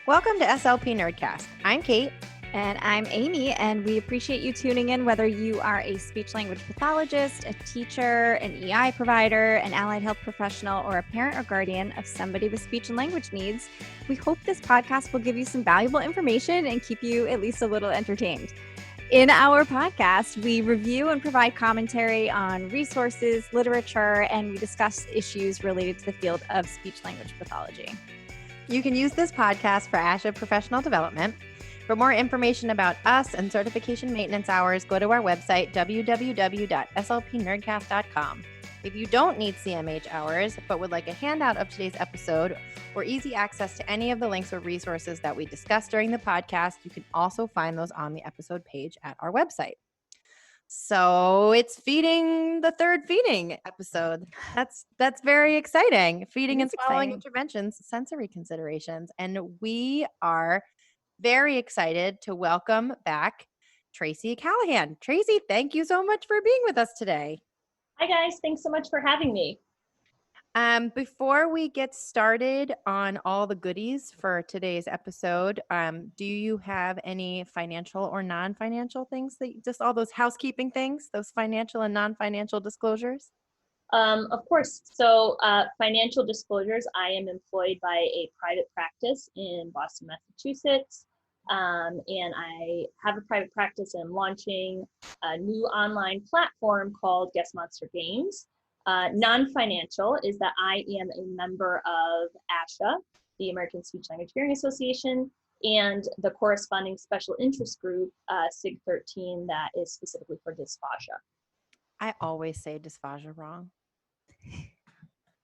Welcome to SLP Nerdcast. I'm Kate. And I'm Amy, and we appreciate you tuning in whether you are a speech-language pathologist, a teacher, an EI provider, an allied health professional, or a parent or guardian of somebody with speech and language needs. We hope this podcast will give you some valuable information and keep you at least a little entertained. In our podcast, we review and provide commentary on resources, literature, and we discuss issues related to the field of speech-language pathology. You can use this podcast for ASHA professional development. For more information about us and certification maintenance hours, go to our website, www.slpnerdcast.com. If you don't need CMH hours, but would like a handout of today's episode or easy access to any of the links or resources that we discussed during the podcast, you can also find those on the episode page at our website. So it's feeding the third feeding episode. That's very exciting. Feeding and swallowing interventions, sensory considerations. And we are very excited to welcome back Tracy Callahan. Tracy, thank you so much for being with us today. Hi guys, thanks so much for having me. Before we get started on all the goodies for today's episode, do you have any financial or non-financial things just all those housekeeping things, those financial and non-financial disclosures? Of course. So financial disclosures, I am employed by a private practice in Boston, Massachusetts. And I have a private practice and launching a new online platform called Guest Monster Games. Non-financial is that I am a member of ASHA, the American Speech Language Hearing Association, and the corresponding special interest group, SIG 13, that is specifically for dysphagia. I always say dysphagia wrong.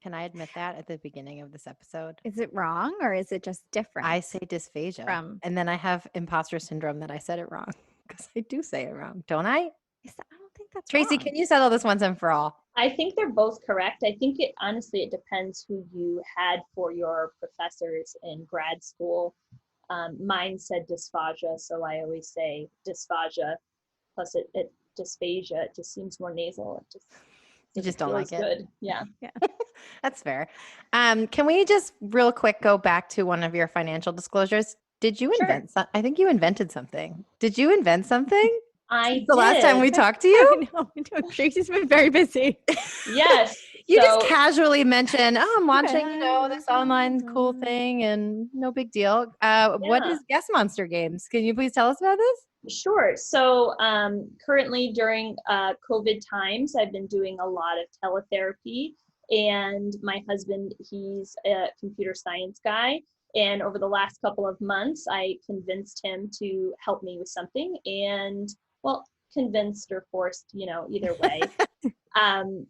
Can I admit that at the beginning of this episode? Is it wrong or is it just different? I say dysphagia. And then I have imposter syndrome that I said it wrong because I do say it wrong, don't I? I don't think that's Tracy, wrong. Can you settle this once and for all? I think they're both correct. I think it depends who you had for your professors in grad school. Mine said dysphagia, so I always say dysphagia. Plus dysphagia, it just seems more nasal. You just don't like it. Good. Yeah. That's fair. Can we just real quick go back to one of your financial disclosures? Did you invent something? I think you invented something. Did you invent something? The last time we talked to you? I know. Tracy's been very busy. Yes. You just casually mentioned, I'm watching, this online cool thing and no big deal. What is Guest Monster Games? Can you please tell us about this? Sure. So currently during COVID times, I've been doing a lot of teletherapy, and my husband, he's a computer science guy. And over the last couple of months, I convinced him to help me with something, and convinced or forced, either way,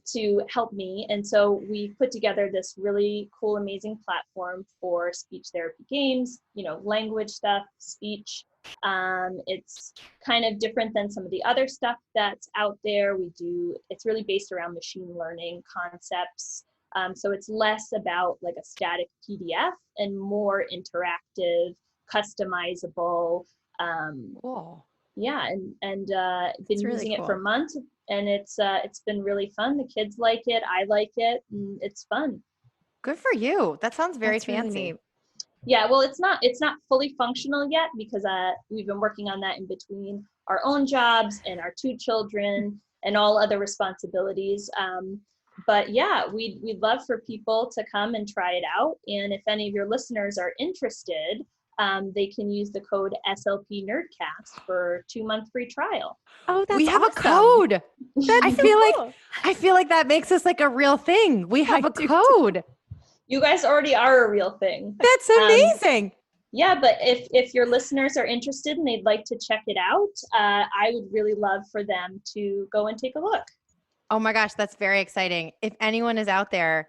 to help me. And so we put together this really cool, amazing platform for speech therapy games, language stuff, speech. It's kind of different than some of the other stuff that's out there. It's really based around machine learning concepts. So it's less about like a static PDF and more interactive, customizable. Cool. Yeah, and been really using cool. it for months, and it's been really fun. The kids like it, I like it, and it's fun. Good for you. That sounds very fancy. Really neat. Yeah, well, it's not fully functional yet because we've been working on that in between our own jobs and our 2 children and all other responsibilities. But yeah, we'd love for people to come and try it out. And if any of your listeners are interested, they can use the code SLP Nerdcast for 2-month free trial. Oh, that's we have awesome. a code. I feel like that makes us like a real thing. We have a code. You guys already are a real thing. That's amazing. Yeah, but if your listeners are interested and they'd like to check it out, I would really love for them to go and take a look. Oh my gosh, that's very exciting. If anyone is out there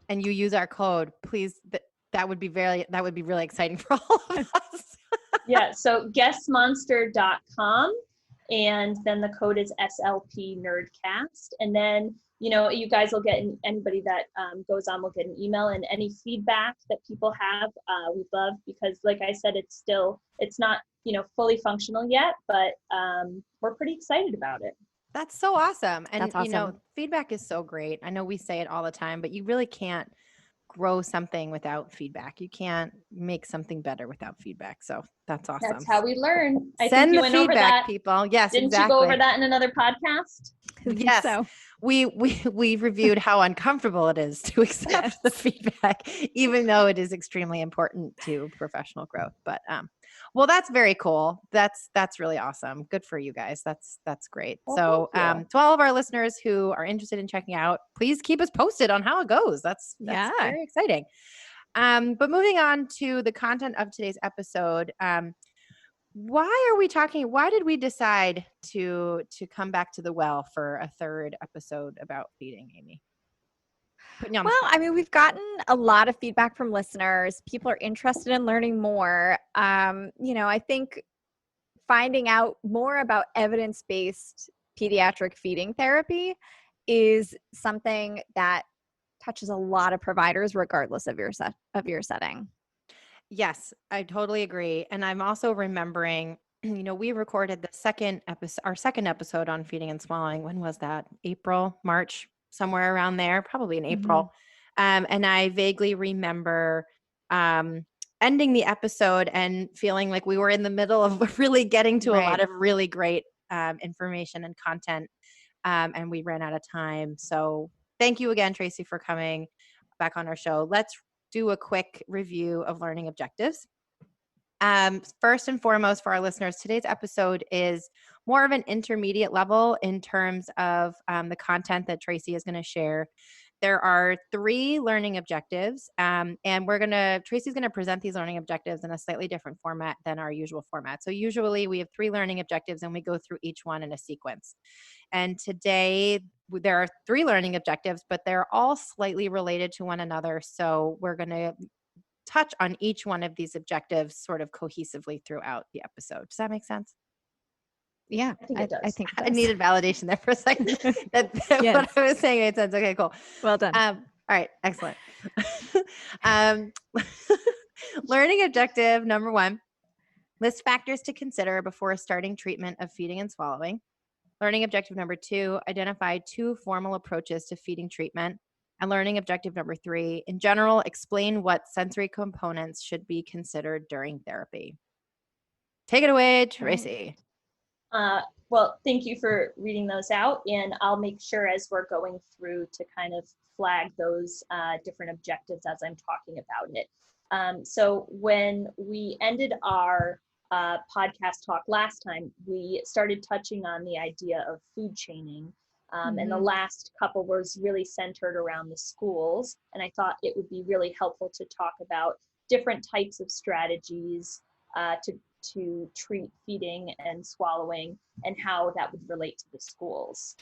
and you use our code, please, that would be really exciting for all of us. Yeah, so guestmonster.com, and then the code is SLP Nerdcast. And then, you guys will get, anybody that goes on will get an email, and any feedback that people have, we'd love, because like I said, it's not, fully functional yet, but we're pretty excited about it. That's so awesome. And, That's awesome. feedback is so great. I know we say it all the time, but you really can't grow something without feedback. You can't make something better without feedback. So that's awesome. That's how we learn. I Send think you the went over feedback, that. people. Yes, Didn't exactly. you go over that in another podcast? Yes. So. We reviewed how uncomfortable it is to accept the feedback, even though it is extremely important to professional growth. But well, that's very cool. That's really awesome. Good for you guys. That's great. Well, So to all of our listeners who are interested in checking out, please keep us posted on how it goes. That's very exciting. But moving on to the content of today's episode, why did we decide to come back to the well for a third episode about feeding, Amy? Well, I mean, we've gotten a lot of feedback from listeners. People are interested in learning more. I think finding out more about evidence-based pediatric feeding therapy is something that touches a lot of providers regardless of your setting. Yes, I totally agree. And I'm also remembering, we recorded our second episode on feeding and swallowing. When was that? April, March, somewhere around there, probably in April. And I vaguely remember ending the episode and feeling like we were in the middle of really getting to a lot of really great information and content. And we ran out of time. So thank you again, Tracy, for coming back on our show. Let's do a quick review of learning objectives. First and foremost, for our listeners, today's episode is more of an intermediate level in terms of the content that Tracy is going to share. There are 3 learning objectives, and Tracy's going to present these learning objectives in a slightly different format than our usual format. So usually we have 3 learning objectives and we go through each one in a sequence. And today there are 3 learning objectives, but they're all slightly related to one another. So we're going to touch on each one of these objectives sort of cohesively throughout the episode. Does that make sense? Yeah, I think it does. I think I needed validation there for a second. What I was saying made sense. Okay, cool. Well done. All right, excellent. Learning objective number 1, list factors to consider before starting treatment of feeding and swallowing. Learning objective number 2, identify 2 formal approaches to feeding treatment. And learning objective number 3, in general, explain what sensory components should be considered during therapy. Take it away, Tracy. Well, thank you for reading those out, and I'll make sure as we're going through to kind of flag those different objectives as I'm talking about it. So when we ended our podcast talk last time, we started touching on the idea of food chaining, and the last couple was really centered around the schools, and I thought it would be really helpful to talk about different types of strategies to treat feeding and swallowing and how that would relate to the schools.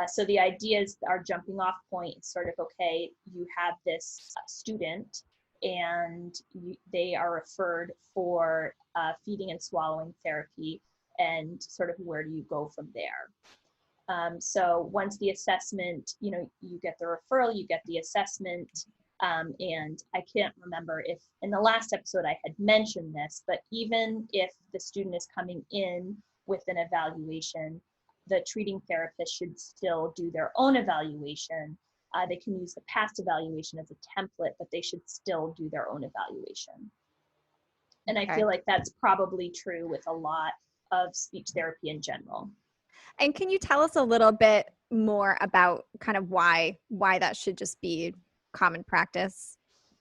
So the ideas, our jumping off point is sort of, okay, you have this student and they are referred for feeding and swallowing therapy, and sort of where do you go from there? So once the assessment, you get the referral, you get the assessment, and I can't remember if in the last episode I had mentioned this, but even if the student is coming in with an evaluation, the treating therapist should still do their own evaluation. They can use the past evaluation as a template, but they should still do their own evaluation. And I feel like that's probably true with a lot of speech therapy in general. And can you tell us a little bit more about kind of why that should just be common practice?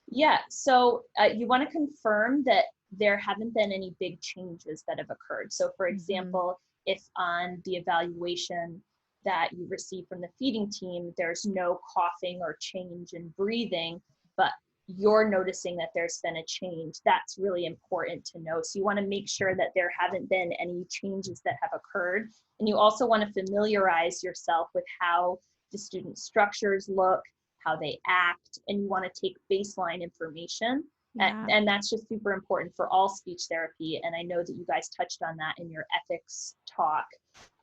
Yeah, so you want to confirm that there haven't been any big changes that have occurred. So for example, if on the evaluation that you receive from the feeding team, there's no coughing or change in breathing, but you're noticing that there's been a change, that's really important to know. So you want to make sure that there haven't been any changes that have occurred. And you also want to familiarize yourself with how the student structures look, how they act, and you want to take baseline information. Yeah. And that's just super important for all speech therapy. And I know that you guys touched on that in your ethics talk,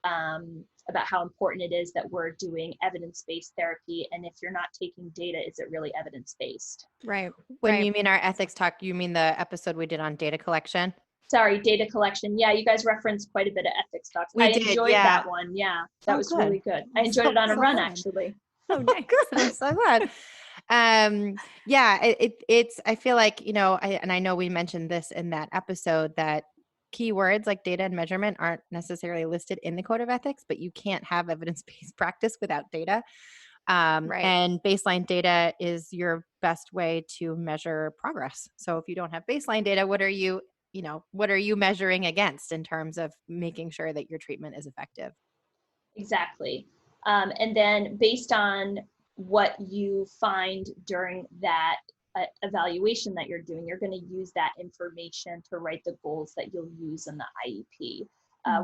about how important it is that we're doing evidence-based therapy. And if you're not taking data, is it really evidence-based? Right. When you mean our ethics talk, you mean the episode we did on data collection? Sorry, data colletion. Yeah, you guys referenced quite a bit of ethics talks. I enjoyed that one. Yeah, that was really good. I enjoyed it on a run, actually. Oh, nice. Good. I'm so glad. Yeah, it's, I feel like, I know we mentioned this in that episode that keywords like data and measurement aren't necessarily listed in the code of ethics, but you can't have evidence-based practice without data. Right. And baseline data is your best way to measure progress. So if you don't have baseline data, what are you measuring against in terms of making sure that your treatment is effective? Exactly. And then based on what you find during that evaluation that you're doing, you're going to use that information to write the goals that you'll use in the IEP.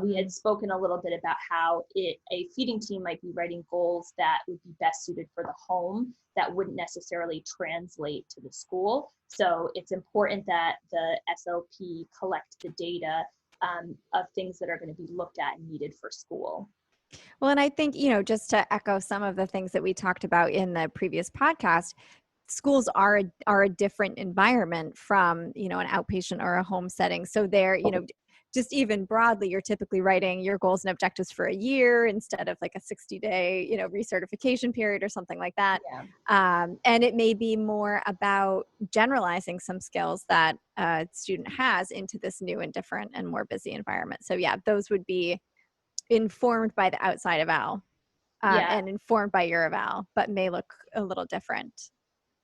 We had spoken a little bit about how a feeding team might be writing goals that would be best suited for the home that wouldn't necessarily translate to the school. So it's important that the SLP collect the data of things that are going to be looked at and needed for school. Well, and I think, just to echo some of the things that we talked about in the previous podcast, schools are a different environment from, an outpatient or a home setting. So they're, just even broadly, you're typically writing your goals and objectives for a year instead of like a 60-day, recertification period or something like that. Yeah. And it may be more about generalizing some skills that a student has into this new and different and more busy environment. So yeah, those would be informed by the outside eval and informed by your eval, but may look a little different.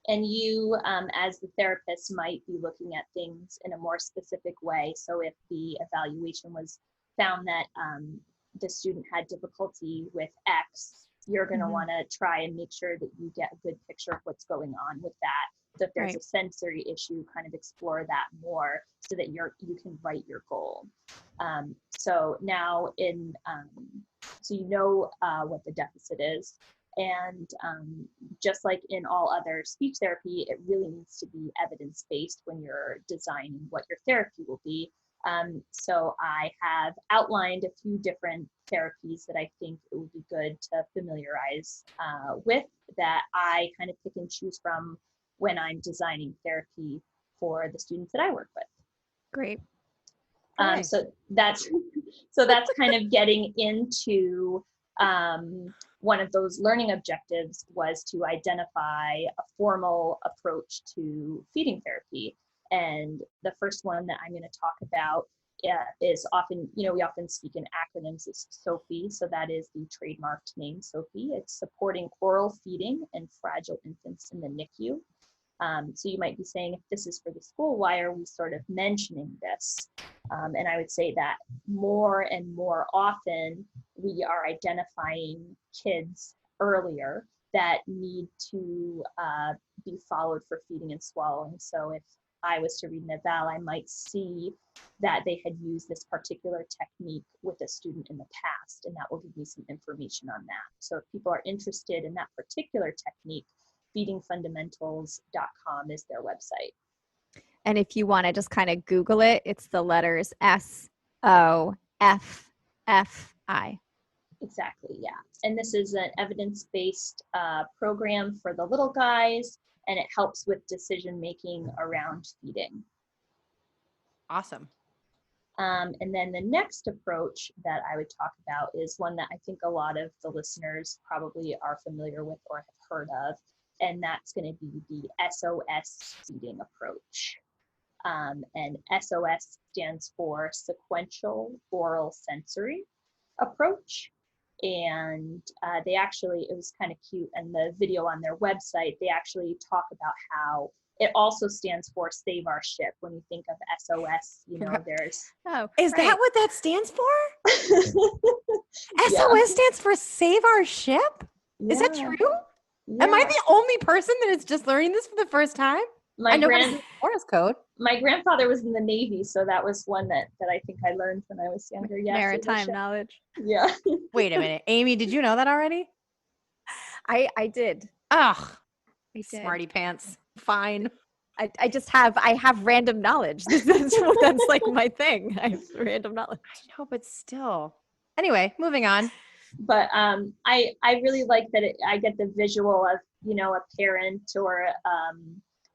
And you, as the therapist, might be looking at things in a more specific way. So if the evaluation was found that the student had difficulty with X, you're going to want to try and make sure that you get a good picture of what's going on with that. So if there's a sensory issue, kind of explore that more so that you can write your goal. So now so you know what the deficit is. And just like in all other speech therapy, it really needs to be evidence-based when you're designing what your therapy will be. So I have outlined a few different therapies that I think it would be good to familiarize with, that I kind of pick and choose from when I'm designing therapy for the students that I work with. Great. So that's kind of getting into one of those learning objectives was to identify a formal approach to feeding therapy. And the first one that I'm going to talk about is often, we often speak in acronyms, is SOFI. So that is the trademarked name, SOFI. It's supporting oral feeding in fragile infants in the NICU. So you might be saying, if this is for the school, why are we sort of mentioning this? And I would say that more and more often, we are identifying kids earlier that need to be followed for feeding and swallowing. So if I was to read an eval, I might see that they had used this particular technique with a student in the past, and that will give me some information on that. So if people are interested in that particular technique, feedingfundamentals.com is their website. And if you want to just kind of Google it, it's the letters SOFFI. Exactly, yeah. And this is an evidence-based program for the little guys, and it helps with decision-making around feeding. Awesome. And then the next approach that I would talk about is one that I think a lot of the listeners probably are familiar with or have heard of, and that's going to be the SOS feeding approach. And SOS stands for Sequential Oral Sensory Approach. And they actually, it was kind of cute, and the video on their website, they actually talk about how it also stands for Save Our Ship. When you think of SOS, there's... Oh, is that what that stands for? SOS stands for Save Our Ship? Yeah. Is that true? Yeah. Am I the only person that is just learning this for the first time? I know it's the Morse code. My grandfather was in the Navy, so that was one that I think I learned when I was younger. Yeah, maritime knowledge. Yeah. Wait a minute. Amy, did you know that already? I did. Ugh. I did. Smarty pants. Fine. I have random knowledge. That's like my thing. I have random knowledge. I know, but still. Anyway, moving on. But I really like that I get the visual of, a parent or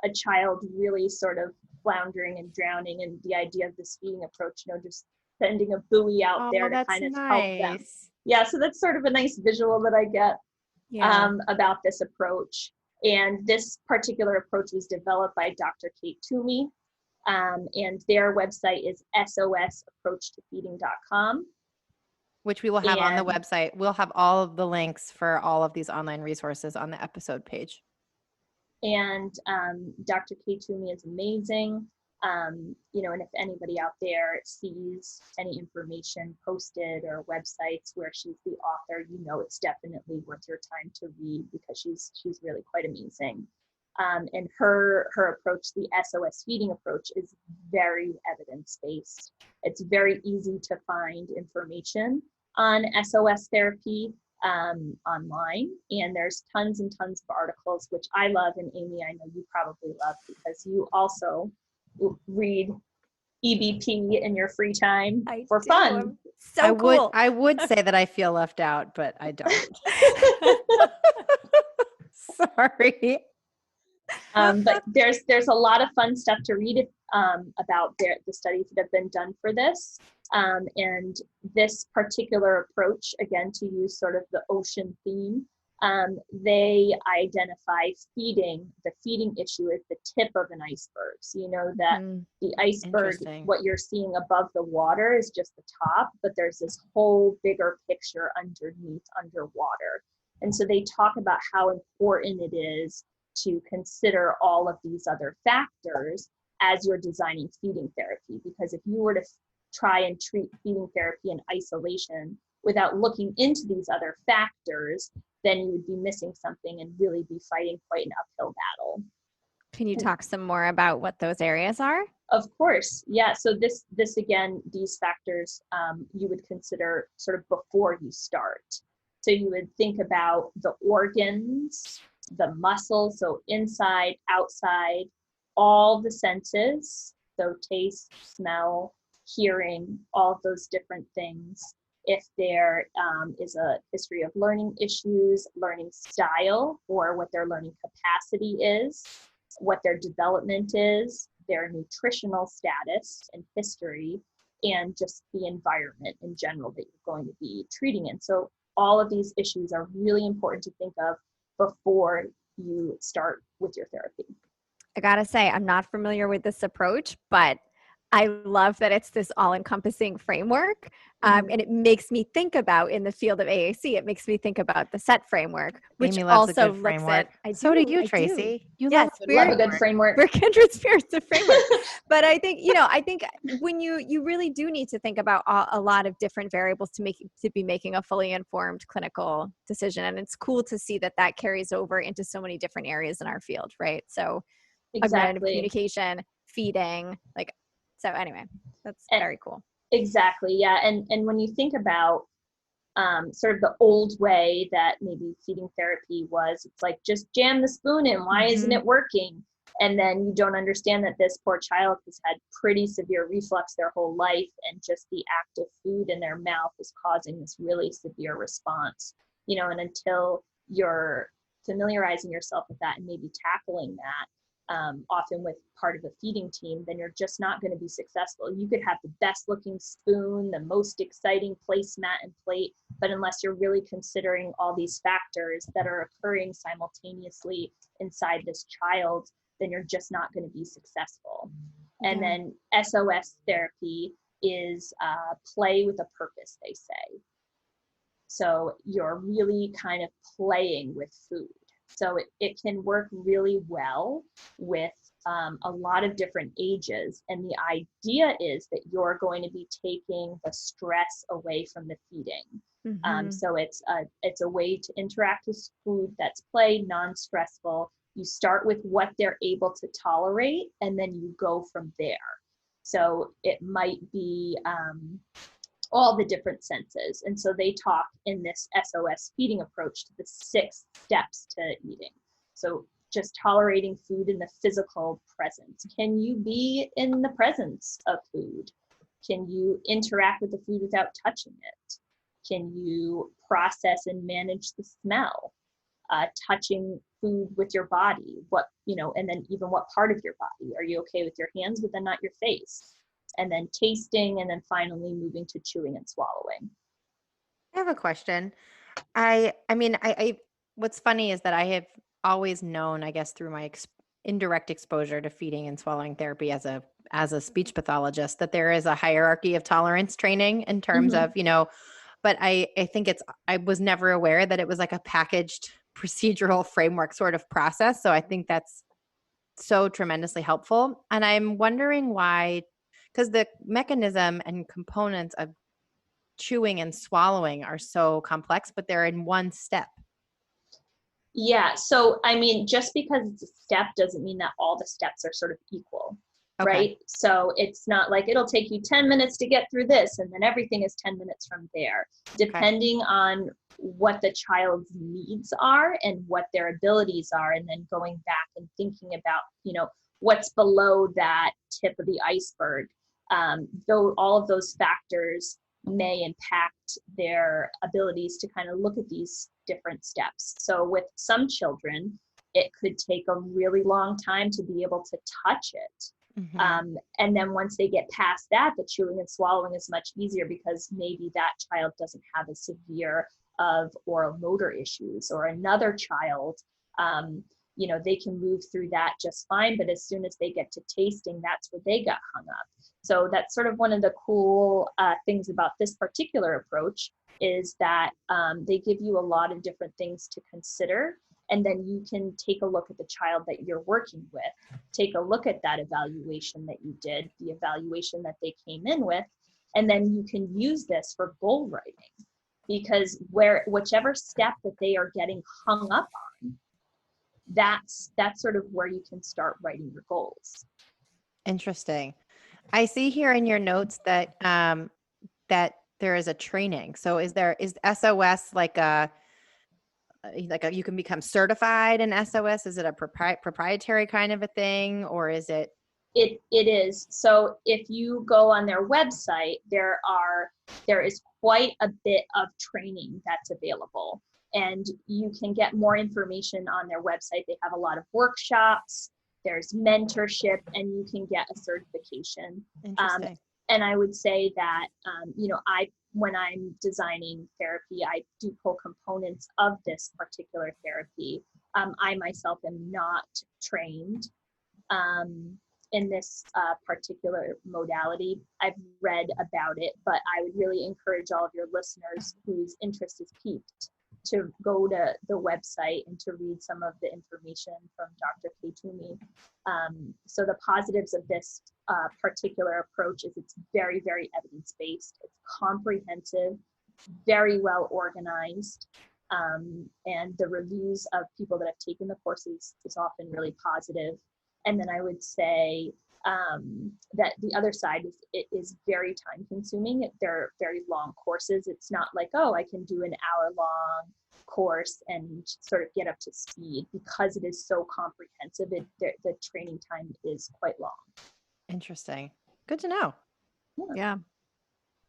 a child really sort of floundering and drowning, and the idea of this feeding approach, just sending a buoy out there to kind of help them. Yeah, so that's sort of a nice visual that I get about this approach. And this particular approach was developed by Dr. Kate Toomey, and their website is sosapproachtofeeding.com. Which we will have on the website. We'll have all of the links for all of these online resources on the episode page. And Dr. Kate Toomey is amazing. You know, and if anybody out there sees any information posted or websites where she's the author, you know, it's definitely worth your time to read because she's really quite amazing. And her approach, the SOS feeding approach, is very evidence-based. It's very easy to find information on SOS therapy online, and there's tons and tons of articles, which I love, and Amy, I know you probably love because you also read EBP in your free time for fun. So cool. I would say that I feel left out, but I don't. Sorry. But there's a lot of fun stuff to read about the studies that have been done for this. And this particular approach, again, to use sort of the ocean theme, they identify the feeding issue as the tip of an iceberg. So you know that the iceberg, what you're seeing above the water is just the top, but there's this whole bigger picture underwater. And so they talk about how important it is to consider all of these other factors as you're designing feeding therapy. Because if you were to try and treat feeding therapy in isolation without looking into these other factors, then you would be missing something and really be fighting quite an uphill battle. Can you talk some more about what those areas are? Of course. Yeah. So this again, these factors you would consider sort of before you start. So you would think about the organs, the muscles, so inside, outside, all the senses, so taste, smell, hearing, all of those different things. If there is a history of learning issues, learning style, or what their learning capacity is, what their development is, their nutritional status and history, and just the environment in general that you're going to be treating in. So all of these issues are really important to think of before you start with your therapy. I gotta say, I'm not familiar with this approach, but I love that it's this all-encompassing framework. And it makes me think about, in the field of AAC, it makes me think about the SET framework, which Amy loves also a good framework. So do you, Tracy. You love a good framework. We're kindred spirits of framework. But I think, I think when you really do need to think about a lot of different variables to be making a fully informed clinical decision. And it's cool to see that carries over into so many different areas in our field, right? So exactly. Communication, feeding, so anyway, that's very cool. Exactly. Yeah. And when you think about sort of the old way that maybe feeding therapy was, it's like, just jam the spoon in. Why isn't it working? And then you don't understand that this poor child has had pretty severe reflux their whole life, and just the act of food in their mouth is causing this really severe response, and until you're familiarizing yourself with that and maybe tackling that, often with part of a feeding team, then you're just not going to be successful. You could have the best looking spoon, the most exciting placemat and plate, but unless you're really considering all these factors that are occurring simultaneously inside this child, then you're just not going to be successful. Yeah. And then SOS therapy is play with a purpose, they say. So you're really kind of playing with food. So it can work really well with a lot of different ages. And the idea is that you're going to be taking the stress away from the feeding. So it's a way to interact with food that's play, non-stressful. You start with what they're able to tolerate, and then you go from there. So it might be all the different senses. And so they talk in this SOS feeding approach to the 6 steps to eating. So just tolerating food in the physical presence. Can you be in the presence of food? Can you interact with the food without touching it? Can you process and manage the smell? Touching food with your body, and then even what part of your body? Are you okay with your hands, but then not your face? And then tasting, and then finally moving to chewing and swallowing. I have a question. What's funny is that I have always known, I guess, through my indirect exposure to feeding and swallowing therapy as a speech pathologist, that there is a hierarchy of tolerance training in terms Mhm. of, but I think I was never aware that it was like a packaged procedural framework sort of process. So I think that's so tremendously helpful. And I'm wondering why, because the mechanism and components of chewing and swallowing are so complex, but they're in one step. Yeah, so I mean, just because it's a step doesn't mean that all the steps are sort of equal, Okay. right? So it's not like it'll take you 10 minutes to get through this and then everything is 10 minutes from there. Depending on what the child's needs are and what their abilities are, and then going back and thinking about, what's below that tip of the iceberg. Though all of those factors may impact their abilities to kind of look at these different steps. So with some children, it could take a really long time to be able to touch it. Mhm. And then once they get past that, the chewing and swallowing is much easier because maybe that child doesn't have as severe of oral motor issues, or another child, they can move through that just fine. But as soon as they get to tasting, that's where they got hung up. So that's sort of one of the cool things about this particular approach, is that they give you a lot of different things to consider. And then you can take a look at the child that you're working with, take a look at that evaluation that you did, the evaluation that they came in with, and then you can use this for goal writing. Because whichever step that they are getting hung up on, that's sort of where you can start writing your goals. Interesting. I see here in your notes that that there is a training. So is SOS like you can become certified in SOS? Is it a proprietary kind of a thing, or is it? It is. So if you go on their website, there is quite a bit of training that's available, and you can get more information on their website. They have a lot of workshops, there's mentorship, and you can get a certification. Interesting. And I would say that, when I'm designing therapy, I do pull components of this particular therapy. I myself am not trained in this particular modality. I've read about it, but I would really encourage all of your listeners whose interest is piqued to go to the website and to read some of the information from Dr. K. Toomey. So the positives of this particular approach is it's very, very evidence-based. It's comprehensive, very well organized. And the reviews of people that have taken the courses is often really positive. And then I would say that the other side is it is very time consuming. They're very long courses. It's not like, oh, I can do an hour-long course and sort of get up to speed. Because it is so comprehensive, the training time is quite long. Interesting. Good to know. Yeah.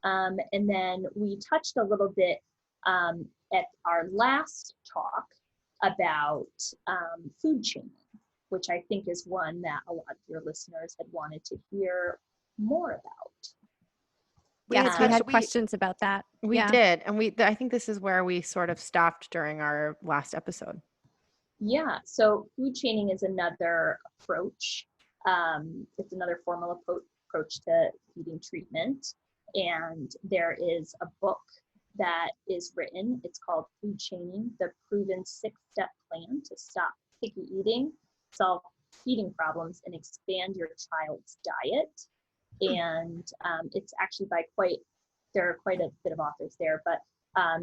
And then we touched a little bit at our last talk about food chaining, which I think is one that a lot of your listeners had wanted to hear more about. Yes, we had questions about that. We did. And I think this is where we sort of stopped during our last episode. Yeah, so food chaining is another approach. It's another formal approach to feeding treatment. And there is a book that is written. It's called Food Chaining, the Proven 6-Step Plan to Stop Picky Eating, Solve Feeding Problems, and Expand Your Child's Diet. And it's actually there are quite a bit of authors there, but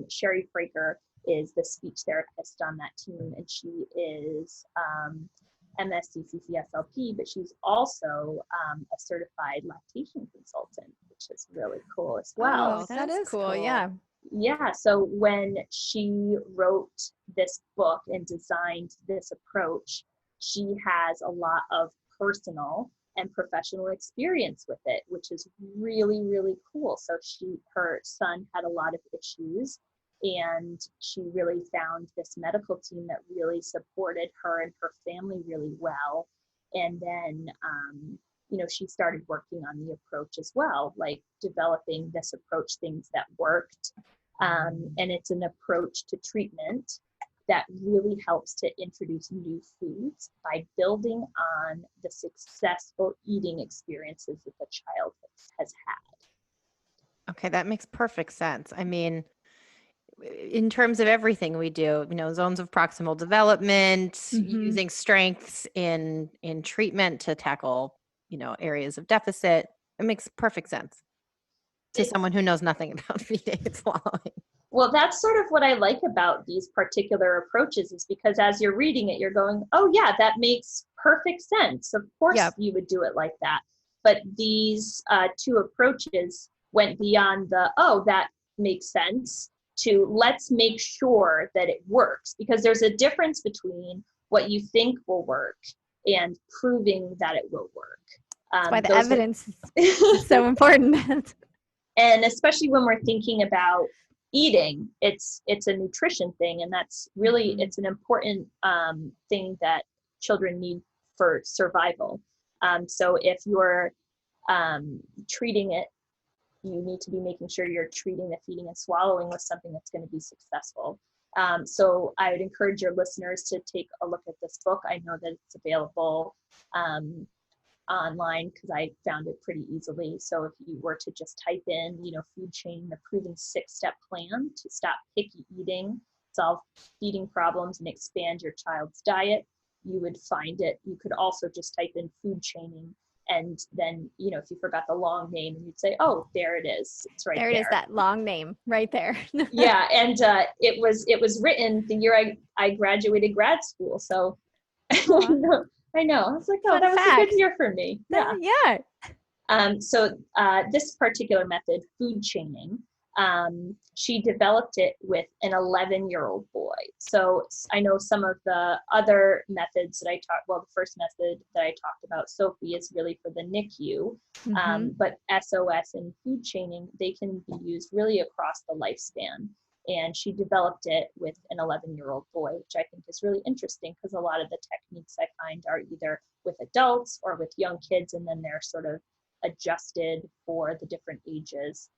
Sherry Fraker is the speech therapist on that team, and she is MSCCC SLP, but she's also a certified lactation consultant, which is really cool as well. Oh, that is cool. Yeah. Yeah. So when she wrote this book and designed this approach, she has a lot of personal and professional experience with it, which is really, really cool. So her son had a lot of issues, and she really found this medical team that really supported her and her family really well. And then, she started working on the approach as well, like developing this approach, things that worked. And it's an approach to treatment that really helps to introduce new foods by building on the successful eating experiences that the child has had. Okay, that makes perfect sense. I mean, in terms of everything we do, zones of proximal development, using strengths in treatment to tackle, areas of deficit, it makes perfect sense to someone who knows nothing about feeding and swallowing. Well, that's sort of what I like about these particular approaches, is because as you're reading it, you're going, oh yeah, that makes perfect sense. Of course you would do it like that. But these two approaches went beyond the, oh, that makes sense, to let's make sure that it works. Because there's a difference between what you think will work and proving that it will work. That's why the evidence is so important. And especially when we're thinking about eating, it's a nutrition thing, and that's really, it's an important thing that children need for survival. So if you're treating it, you need to be making sure you're treating the feeding and swallowing with something that's going to be successful. So I would encourage your listeners to take a look at this book. I know that it's available online, because I found it pretty easily. So if you were to just type in, food chain, the proven 6-step plan to stop picky eating, solve feeding problems, and expand your child's diet, you would find it. You could also just type in food chaining, and then, if you forgot the long name, you'd say, oh, there it is. It's right there. There it is, that long name right there. Yeah, and it was written the year I graduated grad school. So I know. I was like, oh, that was a good year for me. Yeah. Yeah. So this particular method, food chaining, she developed it with an 11-year-old boy. So I know some of the other methods that the first method that I talked about, Sophie, is really for the NICU, but SOS and food chaining, they can be used really across the lifespan. And she developed it with an 11-year-old boy, which I think is really interesting, because a lot of the techniques I find are either with adults or with young kids, and then they're sort of adjusted for the different ages.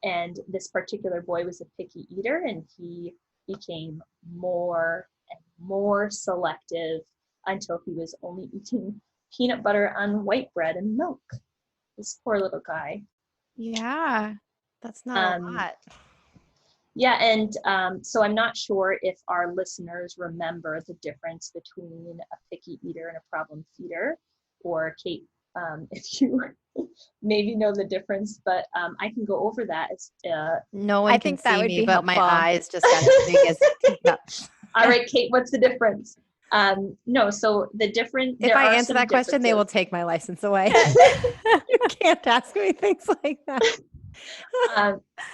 And this particular boy was a picky eater, and he became more and more selective until he was only eating peanut butter on white bread and milk. This poor little guy. Yeah, that's not a lot. Yeah, and so I'm not sure if our listeners remember the difference between a picky eater and a problem feeder, or Kate, if you maybe know the difference, but I can go over that. No one can see me, but helpful. My eyes just got as big as teacups. All right, Kate, what's the difference? No, so the different. If I answer that question, they will take my license away. You can't ask me things like that.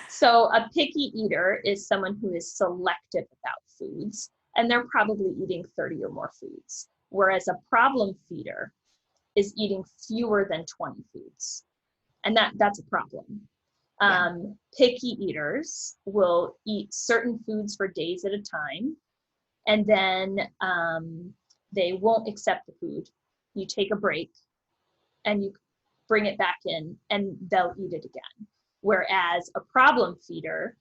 So a picky eater is someone who is selective about foods, and they're probably eating 30 or more foods, whereas a problem feeder is eating fewer than 20 foods, and that's a problem. Picky eaters will eat certain foods for days at a time, and then they won't accept the food. You take a break and you bring it back in, and they'll eat it again. Whereas a problem feeder,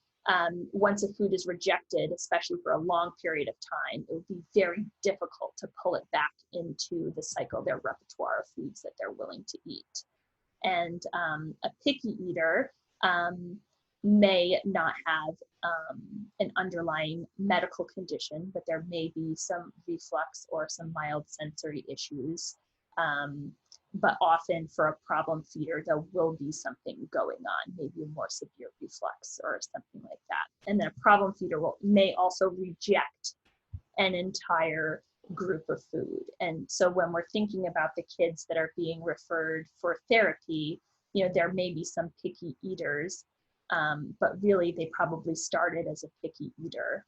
once a food is rejected, especially for a long period of time, it would be very difficult to pull it back into the cycle, their repertoire of foods that they're willing to eat. And a picky eater may not have an underlying medical condition, but there may be some reflux or some mild sensory issues. But often for a problem feeder, there will be something going on, maybe a more severe reflux or something like that. And then a problem feeder may also reject an entire group of food. And so when we're thinking about the kids that are being referred for therapy, there may be some picky eaters, but really they probably started as a picky eater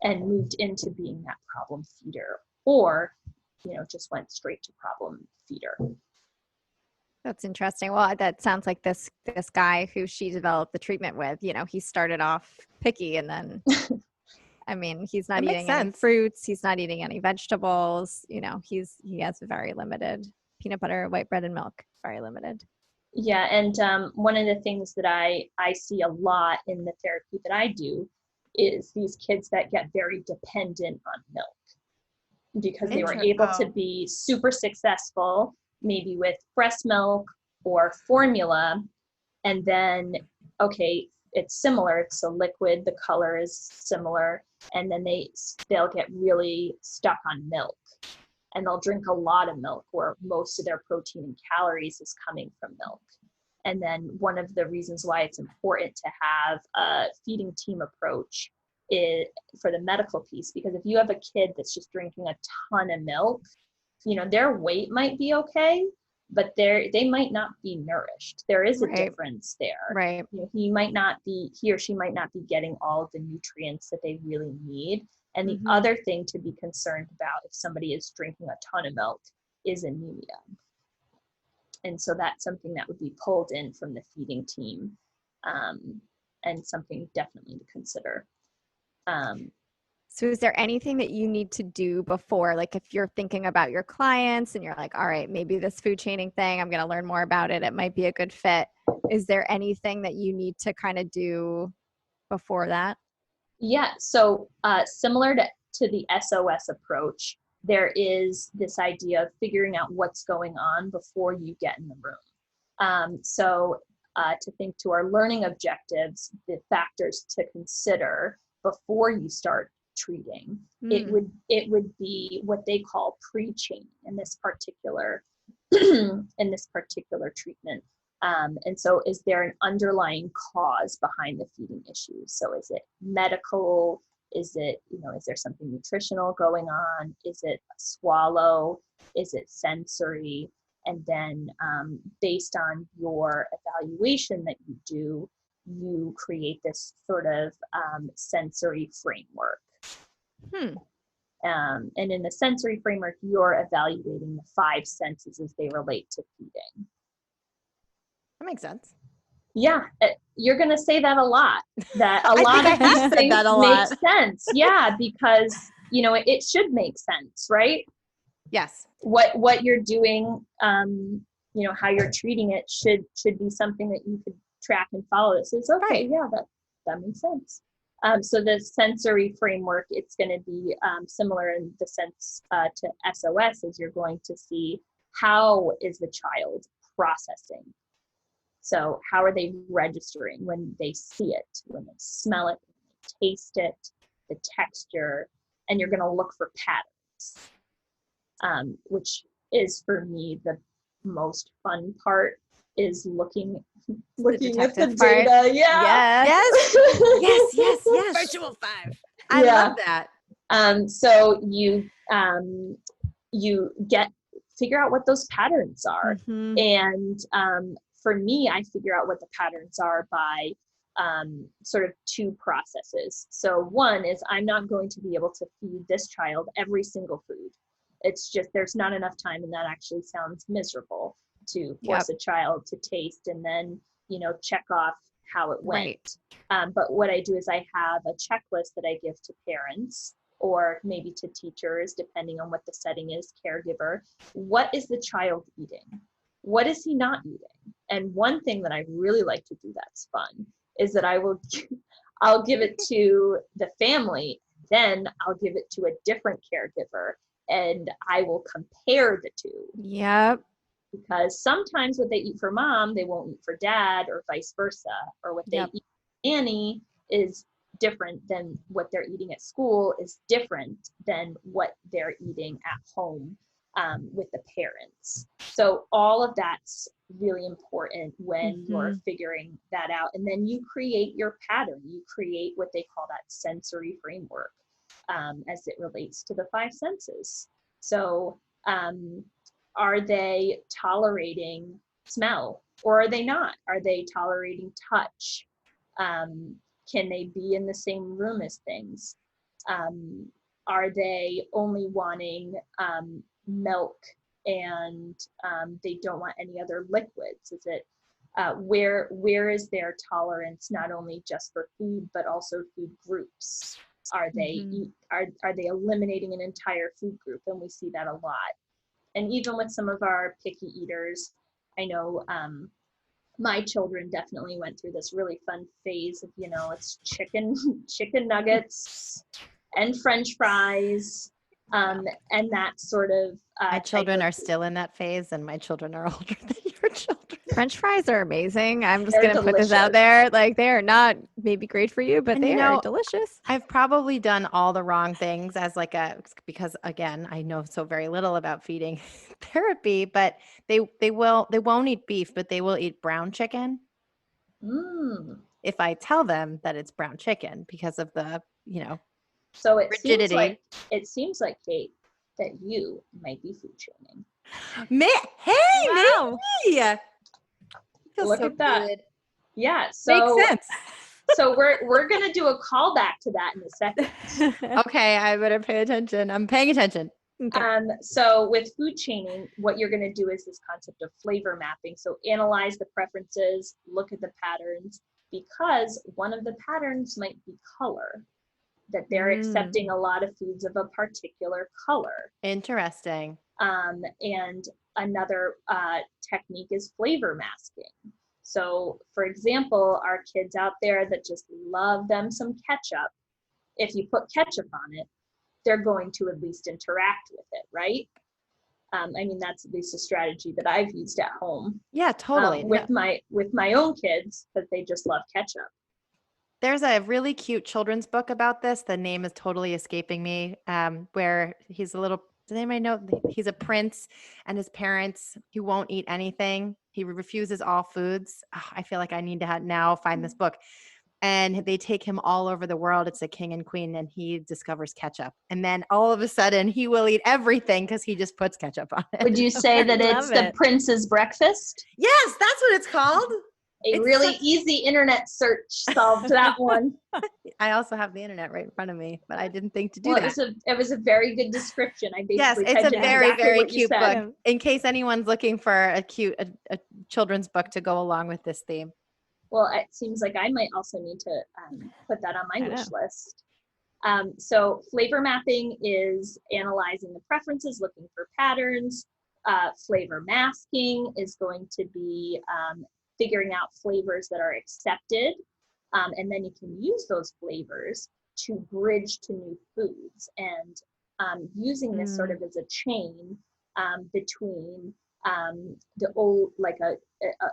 and moved into being that problem feeder, or just went straight to problem feeder. That's interesting. Well, that sounds like this guy who she developed the treatment with, he started off picky, and then, I mean, he's not eating any fruits. He's not eating any vegetables. He has very limited peanut butter, white bread, and milk, very limited. Yeah. And one of the things that I see a lot in the therapy that I do is these kids that get very dependent on milk because they were able to be super successful, maybe with breast milk or formula. And then, okay, it's similar. It's a liquid. The color is similar. And then they'll get really stuck on milk. And they'll drink a lot of milk where most of their protein and calories is coming from milk. And then one of the reasons why it's important to have a feeding team approach is for the medical piece, because if you have a kid that's just drinking a ton of milk, their weight might be okay, but they might not be nourished. There is a difference there. Right. He or she might not be getting all of the nutrients that they really need. And the other thing to be concerned about if somebody is drinking a ton of milk is anemia. And so that's something that would be pulled in from the feeding team, and something definitely to consider. So is there anything that you need to do before, like if you're thinking about your clients and you're like, all right, maybe this food chaining thing, I'm going to learn more about it. It might be a good fit. Is there anything that you need to kind of do before that? Yeah. So similar to the SOS approach, there is this idea of figuring out what's going on before you get in the room. So to think to our learning objectives, the factors to consider before you start treating, it would be what they call pre-chaining in this particular treatment. And so is there an underlying cause behind the feeding issues? So is it medical? Is it, is there something nutritional going on? Is it a swallow? Is it sensory? And then based on your evaluation that you do, you create this sort of sensory framework. And in the sensory framework, you're evaluating the 5 senses as they relate to feeding. That makes sense. Yeah, you're going to say that a lot. That a lot of these things make sense. Yeah, because, it should make sense, right? Yes. What you're doing, how you're treating it should be something that you could track and follow. It says, okay, yeah, that makes sense. So the sensory framework, it's going to be similar in the sense to SOS, as you're going to see how is the child processing. So how are they registering when they see it, when they smell it, when they taste it, the texture, and you're going to look for patterns, which is for me the most fun part, is looking at the data. Part. Yeah. Yes. Virtual 5. I love that. So you figure out what those patterns are. And for me, I figure out what the patterns are by sort of 2 processes. So one is I'm not going to be able to feed this child every single food. It's just there's not enough time, and that actually sounds miserable to force a child to taste and then, check off how it went. But what I do is I have a checklist that I give to parents or maybe to teachers, depending on what the setting is, caregiver. What is the child eating? What is he not eating? And one thing that I really like to do that's fun is that I'll give it to the family, then I'll give it to a different caregiver, and I will compare the 2. Yep. Because sometimes what they eat for mom, they won't eat for dad, or vice versa. Or what they eat for Annie is different than what they're eating at school, is different than what they're eating at home with the parents. So all of that's really important when you're figuring that out. And then you create your pattern. You create what they call that sensory framework as it relates to the 5 senses. So are they tolerating smell, or are they not? Are they tolerating touch? Can they be in the same room as things? Are they only wanting milk and they don't want any other liquids? Is it where is their tolerance, not only just for food but also food groups? Are they are they eliminating an entire food group? And we see that a lot. And even with some of our picky eaters, I know my children definitely went through this really fun phase of, it's chicken nuggets and French fries. And that sort of my children are still in that phase, and my children are older than your children. French fries are amazing. I'm just They're going to put this out there. Like, they are not maybe great for you, but And they are delicious. I've probably done all the wrong things because again, I know so very little about feeding therapy, but they won't eat beef, but they will eat brown chicken. If I tell them that it's brown chicken because of the, so it rigidity. seems like Kate, that you might be food shaming. Wow. Maybe. Look at that. Good. Yeah. So makes sense. So we're gonna do a callback to that in a second. Okay, I better pay attention. I'm paying attention. Okay. So with food chaining, what you're gonna do is this concept of flavor mapping. So analyze the preferences, look at the patterns, because one of the patterns might be color. That they're accepting a lot of foods of a particular color. Interesting. And another technique is flavor masking. So, for example, our kids out there that just love them some ketchup, if you put ketchup on it, they're going to at least interact with it, right? That's at least a strategy that I've used at home. Yeah, totally. With my own kids, because they just love ketchup. There's a really cute children's book about this. The name is totally escaping me, where he's a little, does anybody know? He's a prince, and his parents, he won't eat anything. He refuses all foods. I feel like I need to now find this book. And they take him all over the world. It's a king and queen, and he discovers ketchup. And then all of a sudden, he will eat everything because he just puts ketchup on it. Would you say that it's the prince's breakfast? Yes, that's what it's called. It's really easy internet search solved that one. I also have the internet right in front of me, but I didn't think to do that. It was a very good description. Yes, it's a very, very cute book. In case anyone's looking for a children's book to go along with this theme. Well, it seems like I might also need to put that on my wish list. So flavor mapping is analyzing the preferences, looking for patterns. Flavor masking is going to be figuring out flavors that are accepted, and then you can use those flavors to bridge to new foods, and using this sort of as a chain between the old, like a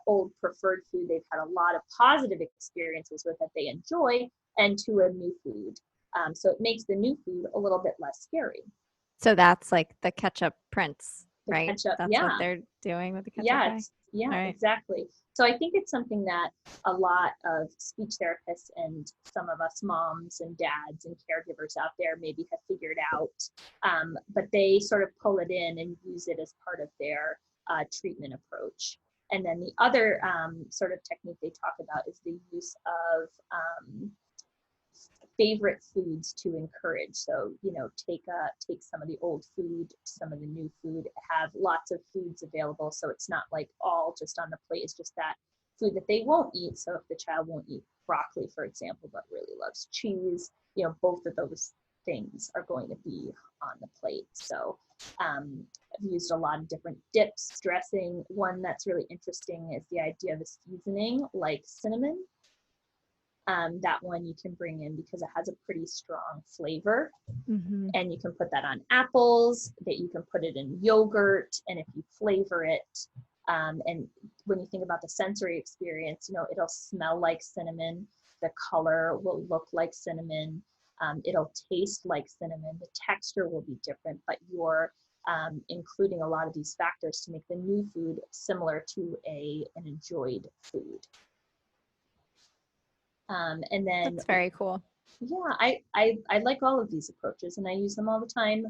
old preferred food they've had a lot of positive experiences with that they enjoy, and to a new food. So it makes the new food a little bit less scary. So that's like the ketchup prince, right? Ketchup, that's what they're doing with the ketchup guy? Right. Exactly. So I think it's something that a lot of speech therapists and some of us moms and dads and caregivers out there maybe have figured out, but they sort of pull it in and use it as part of their treatment approach. And then the other sort of technique they talk about is the use of favorite foods to encourage. So, take some of the old food, some of the new food, have lots of foods available. So it's not like all just on the plate. It's just that food that they won't eat. So if the child won't eat broccoli, for example, but really loves cheese, both of those things are going to be on the plate. So I've used a lot of different dips, dressing. One that's really interesting is the idea of a seasoning like cinnamon. That one you can bring in because it has a pretty strong flavor, and you can put that on apples, that you can put it in yogurt, and if you flavor it, and when you think about the sensory experience, it'll smell like cinnamon, the color will look like cinnamon, it'll taste like cinnamon, the texture will be different, but you're including a lot of these factors to make the new food similar to an enjoyed food. And then that's very cool. Yeah, I like all of these approaches, and I use them all the time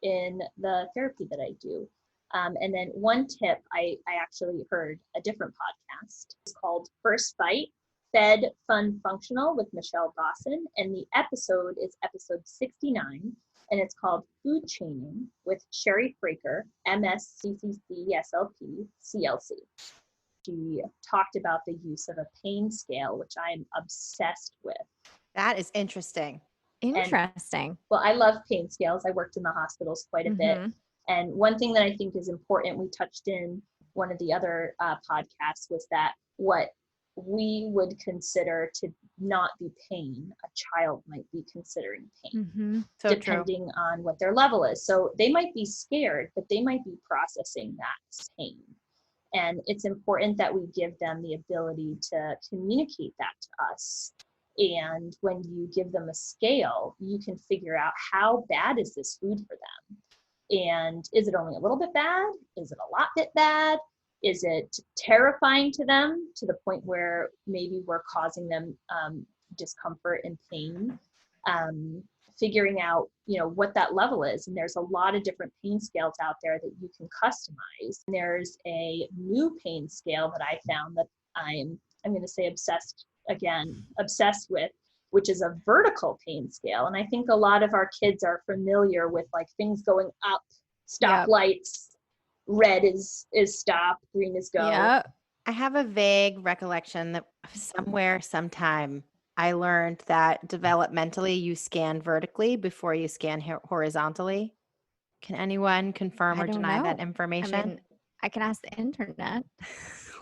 in the therapy that I do. And then one tip, I actually heard a different podcast. It's called First Bite, Fed, Fun, Functional with Michelle Dawson. And the episode is episode 69, and it's called Food Chaining with Sherry Fraker, MSCCC, SLP, CLC. She talked about the use of a pain scale, which I'm obsessed with. That is interesting. Well, I love pain scales. I worked in the hospitals quite a bit. And one thing that I think is important, we touched in one of the other podcasts was that what we would consider to not be pain, a child might be considering pain, So depending on what their level is. So they might be scared, but they might be processing that as pain. And it's important that we give them the ability to communicate that to us. And when you give them a scale, you can figure out how bad is this food for them. And is it only a little bit bad? Is it a lot bit bad? Is it terrifying to them to the point where maybe we're causing them discomfort and pain? Figuring out, what that level is. And there's a lot of different pain scales out there that you can customize. And there's a new pain scale that I found that I'm going to say obsessed with, which is a vertical pain scale. And I think a lot of our kids are familiar with like things going up, stoplights. Red is stop, green is go. Yeah. I have a vague recollection that somewhere, sometime, I learned that developmentally you scan vertically before you scan horizontally. Can anyone confirm or deny that information? I mean, I can ask the internet.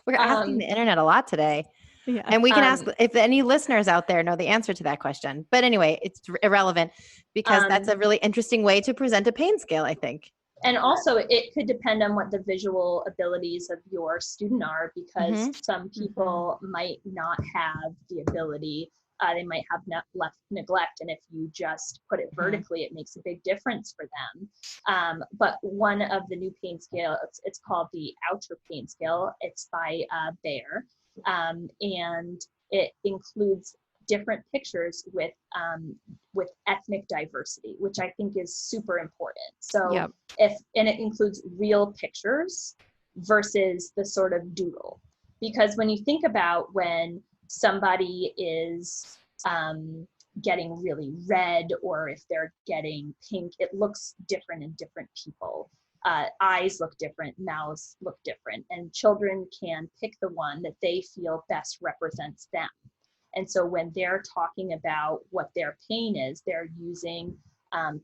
We're asking the internet a lot today. Yeah. And we can ask if any listeners out there know the answer to that question. But anyway, it's irrelevant because that's a really interesting way to present a pain scale, I think. And also it could depend on what the visual abilities of your student are, because some people might not have the ability. They might have neglect. And if you just put it vertically, it makes a big difference for them. But one of the new pain scale, it's called the Outer Pain Scale. It's by Bayer. And it includes different pictures with ethnic diversity, which I think is super important. So and it includes real pictures versus the sort of doodle, because when you think about when somebody is getting really red, or if they're getting pink, it looks different in different people. Eyes look different, mouths look different, and children can pick the one that they feel best represents them. And so when they're talking about what their pain is, they're using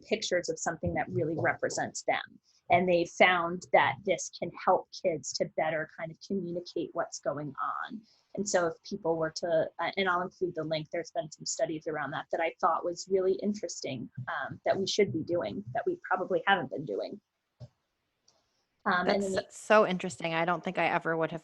pictures of something that really represents them. And they found that this can help kids to better kind of communicate what's going on. And so if people were to, and I'll include the link, there's been some studies around that I thought was really interesting, that we should be doing, that we probably haven't been doing. That's so interesting. I don't think I ever would have,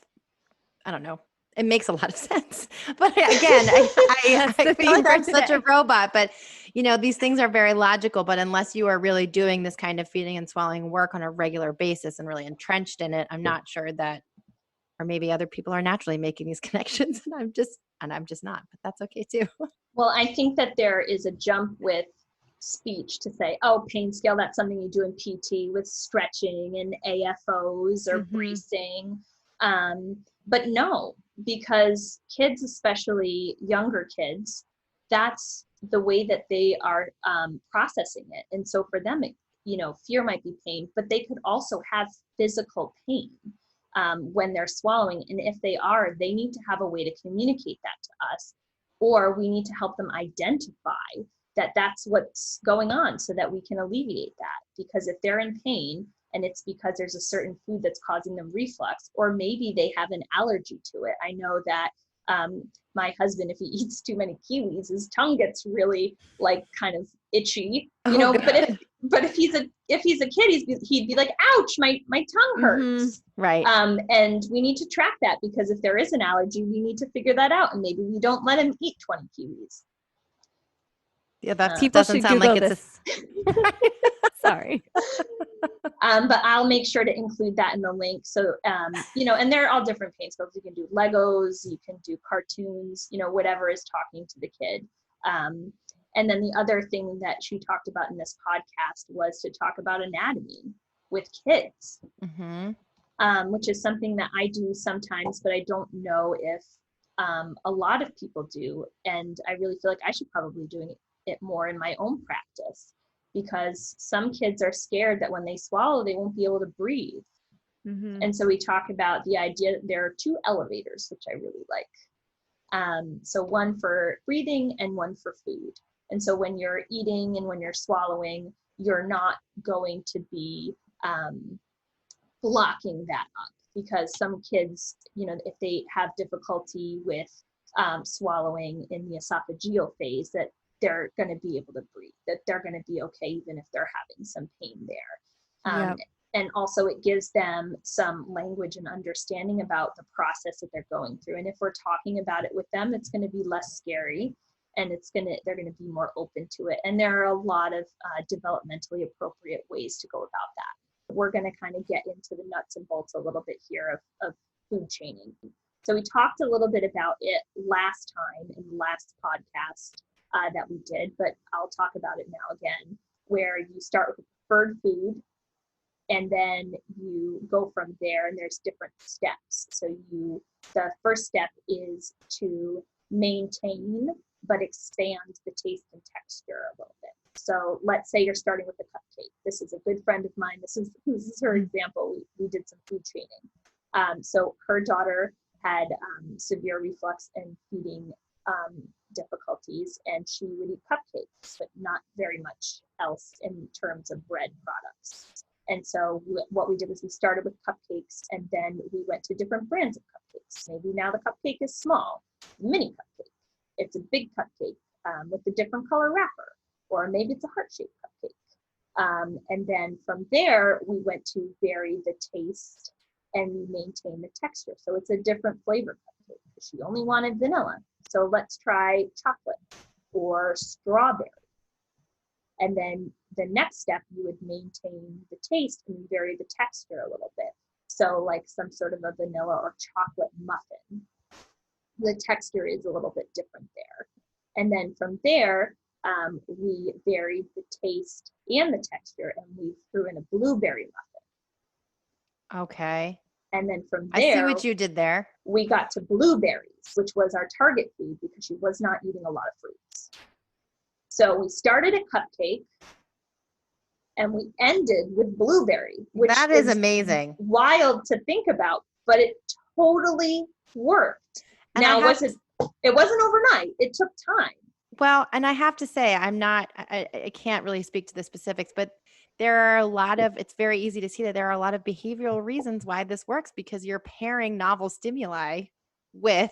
I don't know. It makes a lot of sense. But again, I feel like I'm such a robot, but these things are very logical, but unless you are really doing this kind of feeding and swallowing work on a regular basis and really entrenched in it, I'm not sure that, or maybe other people are naturally making these connections and I'm just not, but that's okay too. Well, I think that there is a jump with speech to say, oh, pain scale, that's something you do in PT with stretching and AFOs or bracing. But no, because kids, especially younger kids, that's the way that they are processing it. And so for them, fear might be pain, but they could also have physical pain when they're swallowing. And if they are, they need to have a way to communicate that to us, or we need to help them identify that that's what's going on so that we can alleviate that. Because if they're in pain, and it's because there's a certain food that's causing them reflux, or maybe they have an allergy to it. I know that my husband, if he eats too many kiwis, his tongue gets really kind of itchy, but if he's a kid, he'd be like, ouch, my tongue hurts. Right. And we need to track that, because if there is an allergy, we need to figure that out. And maybe we don't let him eat 20 kiwis. Yeah, that doesn't sound like it's Sorry. But I'll make sure to include that in the link. So, and they're all different pain scales. You can do Legos, you can do cartoons, whatever is talking to the kid. And then the other thing that she talked about in this podcast was to talk about anatomy with kids, which is something that I do sometimes, but I don't know if a lot of people do. And I really feel like I should probably doing it more in my own practice, because some kids are scared that when they swallow, they won't be able to breathe. And so we talk about the idea that there are two elevators, which I really like. So one for breathing and one for food. And so when you're eating and when you're swallowing, you're not going to be blocking that up. because some kids, if they have difficulty with swallowing in the esophageal phase, that they're going to be able to breathe, that they're going to be okay even if they're having some pain there. Yep. And also it gives them some language and understanding about the process that they're going through. And if we're talking about it with them, it's going to be less scary, and they're going to be more open to it. And there are a lot of developmentally appropriate ways to go about that. We're going to kind of get into the nuts and bolts a little bit here of food chaining. So we talked a little bit about it last time in the last podcast that we did, but I'll talk about it now again, where you start with preferred food, and then you go from there, and there's different steps. So the first step is to maintain but expand the taste and texture a little bit. So let's say you're starting with a cupcake. This is a good friend of mine. This is her example. We did some food training. So her daughter had severe reflux and feeding difficulties, and she would eat cupcakes, but not very much else in terms of bread products. And so what we did was we started with cupcakes, and then we went to different brands of cupcakes. Maybe now the cupcake is small, mini cupcake. It's a big cupcake with a different color wrapper, or maybe it's a heart-shaped cupcake. And then from there, we went to vary the taste and we maintain the texture. So it's a different flavor cupcake. She only wanted vanilla. So let's try chocolate or strawberry. And then the next step, you would maintain the taste and vary the texture a little bit. So like some sort of a vanilla or chocolate muffin. The texture is a little bit different there. And then from there, we varied the taste and the texture, and we threw in a blueberry muffin. Okay. And then from there, I see what you did there. We got to blueberries, which was our target food because she was not eating a lot of fruits. So we started a cupcake and we ended with blueberry, which that is amazing. Wild to think about, but it totally worked. And now it wasn't overnight. It took time. Well, and I have to say, I can't really speak to the specifics, but there are it's very easy to see that there are a lot of behavioral reasons why this works, because you're pairing novel stimuli with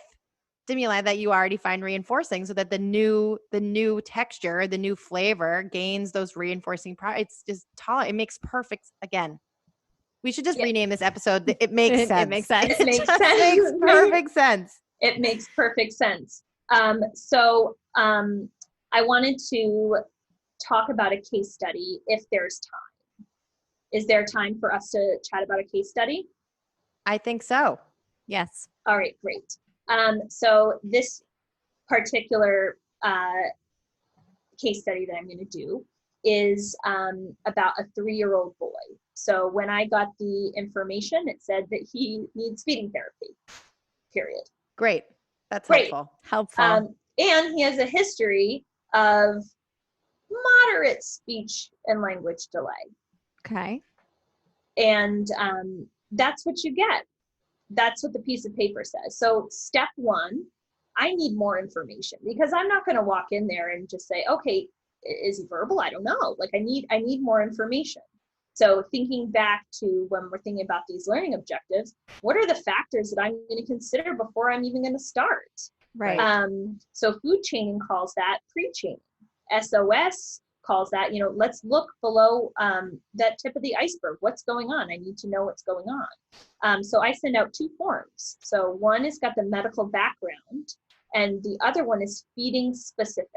stimuli that you already find reinforcing, so that the new texture, the new flavor gains those reinforcing it's just it makes perfect. Again, we should just rename this episode. It makes sense. It makes sense. It makes sense. Makes perfect sense. It makes perfect sense. So I wanted to talk about a case study if there's time. Is there time for us to chat about a case study? I think so. Yes. All right, great. So this particular case study that I'm going to do is about a 3-year-old boy. So when I got the information, it said that he needs feeding therapy, period. Great. That's Great. helpful. And he has a history of moderate speech and language delay. Okay. And that's what you get. That's what the piece of paper says. So step 1, I need more information, because I'm not going to walk in there and just say, okay, is he verbal? I don't know. Like I need more information. So thinking back to when we're thinking about these learning objectives, what are the factors that I'm going to consider before I'm even going to start? Right. So food chaining calls that pre-chaining. SOS calls that, let's look below that tip of the iceberg. What's going on? I need to know what's going on. So I send out 2 forms. So one has got the medical background, and the other one is feeding specific.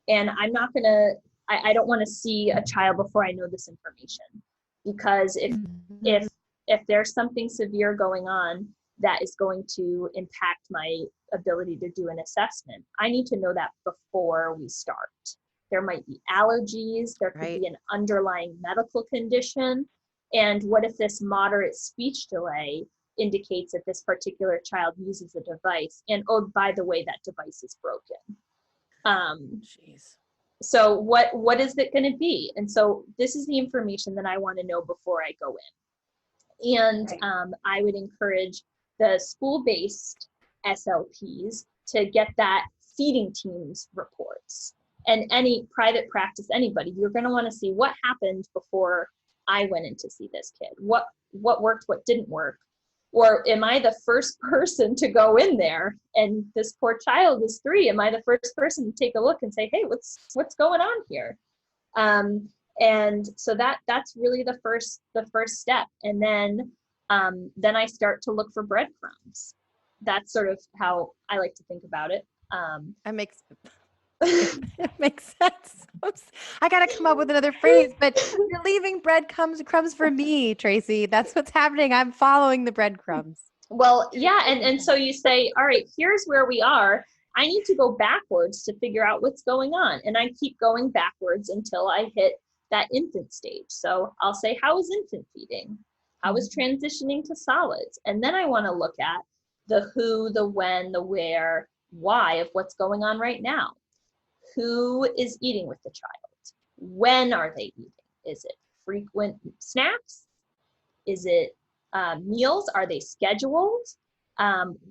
And I'm not going to, I don't want to see a child before I know this information, because if there's something severe going on that is going to impact my ability to do an assessment, I need to know that before we start. There might be allergies, there could be an underlying medical condition. And what if this moderate speech delay indicates that this particular child uses a device? And oh, by the way, that device is broken. So what is it going to be? And so this is the information that I want to know before I go in. And I would encourage the school-based SLPs to get that feeding teams reports. And any private practice, anybody, you're going to want to see what happened before I went in to see this kid. What worked, what didn't work. Or am I the first person to go in there, and this poor child is 3? Am I the first person to take a look and say, hey, what's going on here? And so that's really the first step. And then I start to look for breadcrumbs. That's sort of how I like to think about it. That makes it makes sense. Oops. I got to come up with another phrase, but you're leaving breadcrumbs for me, Tracy. That's what's happening. I'm following the breadcrumbs. Well, yeah. And so you say, all right, here's where we are. I need to go backwards to figure out what's going on. And I keep going backwards until I hit that infant stage. So I'll say, how is infant feeding? How is transitioning to solids? And then I want to look at the who, the when, the where, why of what's going on right now. Who is eating with the child? When are they eating? Is it frequent snacks? Is it meals? Are they scheduled?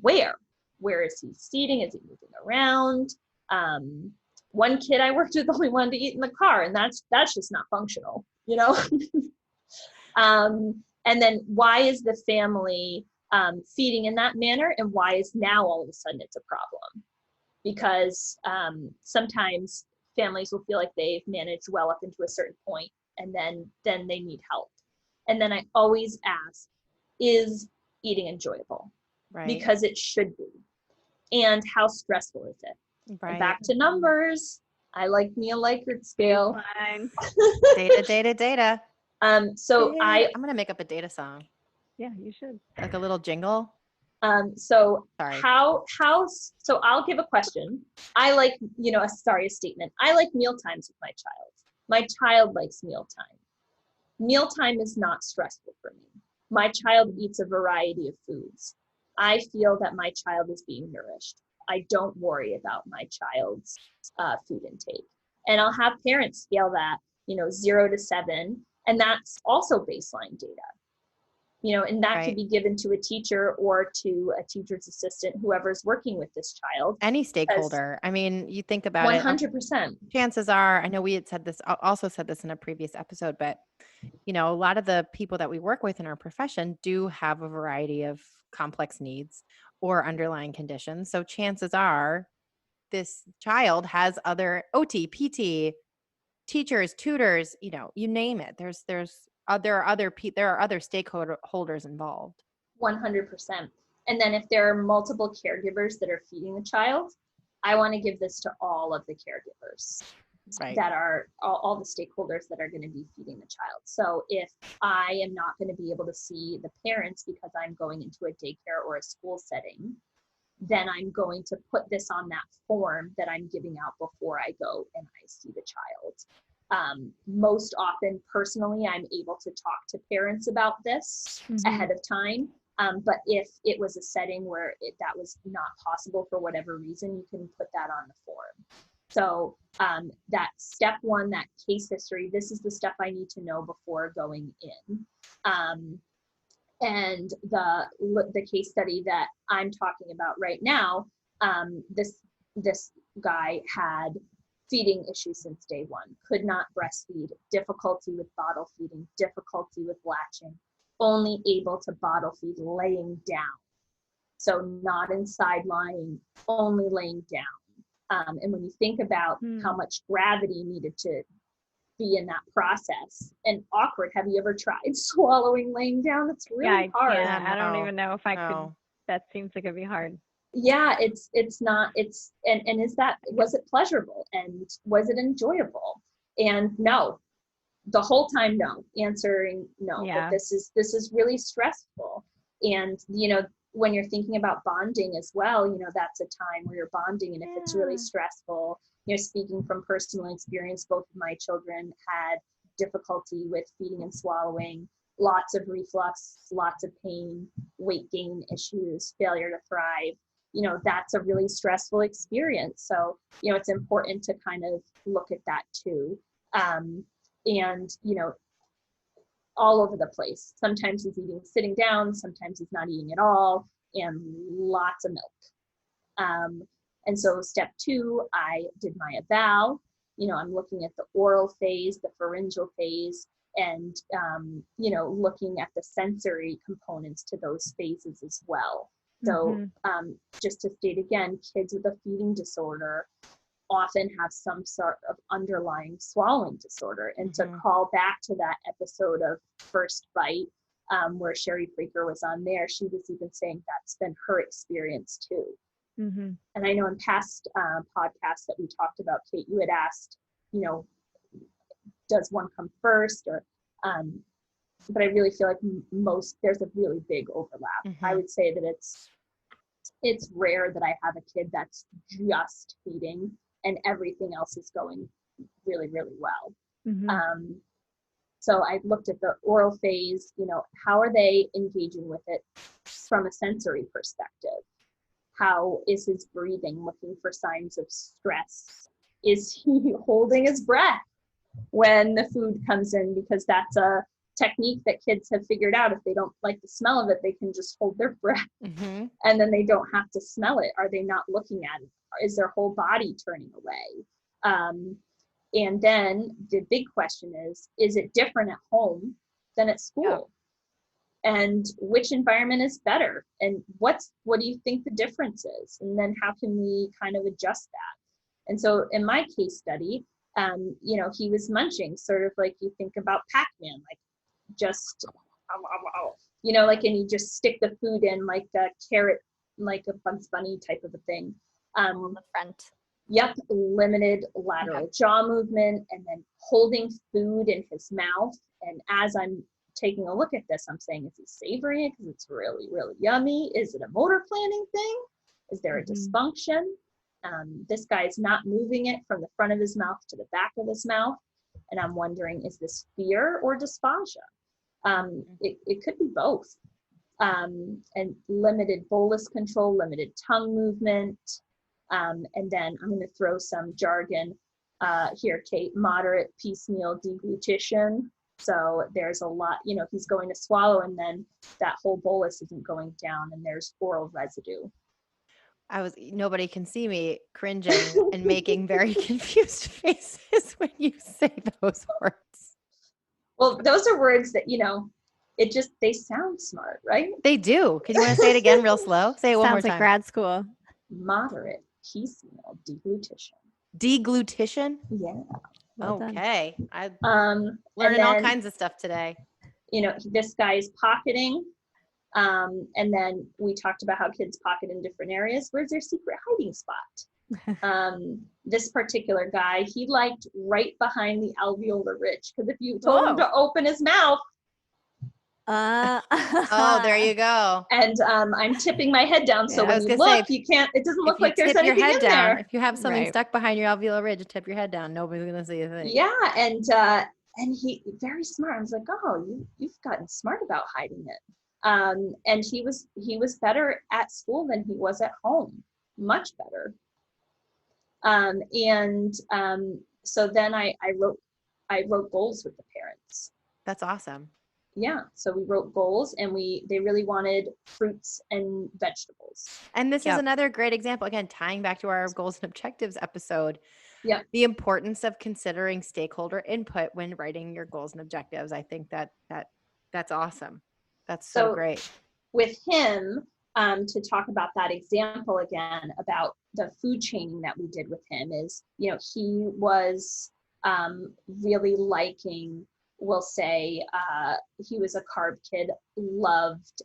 Where is he seating? Is he moving around? One kid I worked with only wanted to eat in the car, and that's just not functional, you know? And then why is the family feeding in that manner, and why is now all of a sudden it's a problem? Because sometimes families will feel like they've managed well up into a certain point, and then they need help. And then I always ask, is eating enjoyable? Right. Because it should be. And how stressful is it? Right. And back to numbers. I like me a Likert scale. Data. So I'm gonna make up a data song. Yeah, you should. Like a little jingle. So Sorry. So I'll give a question. I like, a statement. I like meal times with my child. My child likes mealtime. Mealtime is not stressful for me. My child eats a variety of foods. I feel that my child is being nourished. I don't worry about my child's food intake. And I'll have parents scale that, 0 to 7. And that's also baseline data. And that can be given to a teacher or to a teacher's assistant, whoever's working with this child. Any stakeholder. I mean, you think about 100%. Chances are, I know we had also said this in a previous episode, but a lot of the people that we work with in our profession do have a variety of complex needs or underlying conditions. So chances are this child has other OT, PT, teachers, tutors, you name it. There are other stakeholders involved. 100%. And then if there are multiple caregivers that are feeding the child, I want to give this to all of the caregivers. Right. That are all the stakeholders that are going to be feeding the child. So if I am not going to be able to see the parents because I'm going into a daycare or a school setting, then I'm going to put this on that form that I'm giving out before I go and I see the child. Most often, personally, I'm able to talk to parents about this ahead of time. But if it was a setting where that was not possible for whatever reason, you can put that on the form. So that step 1, that case history, this is the stuff I need to know before going in. And the case study that I'm talking about right now, this guy had feeding issues since day 1, could not breastfeed, difficulty with bottle feeding, difficulty with latching, only able to bottle feed laying down. So not inside lying, only laying down. And when you think about how much gravity needed to be in that process, and awkward, have you ever tried swallowing laying down? It's really hard. Yeah, I don't even know if I could. That seems like it'd be hard. Yeah, and was it pleasurable, and was it enjoyable? And no, the whole time, no, answering no. Yeah. But this is really stressful. And when you're thinking about bonding as well, that's a time where you're bonding. And if it's really stressful, speaking from personal experience, both of my children had difficulty with feeding and swallowing, lots of reflux, lots of pain, weight gain issues, failure to thrive. That's a really stressful experience. So, it's important to kind of look at that too. And, all over the place. Sometimes he's eating sitting down, sometimes he's not eating at all, and lots of milk. And so step 2, I did my eval. I'm looking at the oral phase, the pharyngeal phase, and looking at the sensory components to those phases as well. So just to state again, kids with a feeding disorder often have some sort of underlying swallowing disorder. And to call back to that episode of First Bite, where Sherry Freaker was on there, she was even saying that's been her experience too. And I know in past podcasts that we talked about, Kate, you had asked, does one come first, or but I really feel like there's a really big overlap. I would say that it's rare that I have a kid that's just feeding and everything else is going really, really well. So I looked at the oral phase, how are they engaging with it from a sensory perspective? How is his breathing, looking for signs of stress? Is he holding his breath when the food comes in? Because that's a technique that kids have figured out. If they don't like the smell of it, they can just hold their breath and then they don't have to smell it. Are they not looking at it? Is their whole body turning away? And then the big question is it different at home than at school? And which environment is better? And what do you think the difference is? And then how can we kind of adjust that? And so in my case study, he was munching, sort of like you think about Pac-Man, like just, and you just stick the food in like a carrot, like a Bugs Bunny type of a thing. On the front. Yep, limited lateral jaw movement, and then holding food in his mouth. And as I'm taking a look at this, I'm saying, is he savoring it because it's really, really yummy? Is it a motor planning thing? Is there a dysfunction? This guy's not moving it from the front of his mouth to the back of his mouth. And I'm wondering, is this fear or dysphagia? It could be both. And limited bolus control, limited tongue movement. And then I'm going to throw some jargon here, Kate, moderate piecemeal deglutition. So there's a lot, he's going to swallow and then that whole bolus isn't going down and there's oral residue. Nobody can see me cringing and making very confused faces when you say those words. Well, those are words that, they sound smart, right? They do. Can you want to say it again real slow? Say it one more time. Sounds like grad school. Moderate piecemeal deglutition. Deglutition? Yeah. Well okay. I'm learning all kinds of stuff today. This guy's pocketing. And then we talked about how kids pocket in different areas. Where's their secret hiding spot? This particular guy, he liked right behind the alveolar ridge, because if you told him to open his mouth. Oh, there you go. And I'm tipping my head down. So when you look, you can't, it doesn't look like there's anything in there. If you have something stuck behind your alveolar ridge, tip your head down. Nobody's going to see a thing. Yeah. And he very smart. I was like, oh, you've gotten smart about hiding it. And he was better at school than he was at home, much better. So then I wrote goals with the parents. That's awesome. Yeah. So we wrote goals and they really wanted fruits and vegetables. And this is another great example, again, tying back to our goals and objectives episode. Yeah. The importance of considering stakeholder input when writing your goals and objectives. I think that's awesome. That's so great. With him, to talk about that example again, about the food chaining that we did with him is, he was really liking, we'll say, he was a carb kid, loved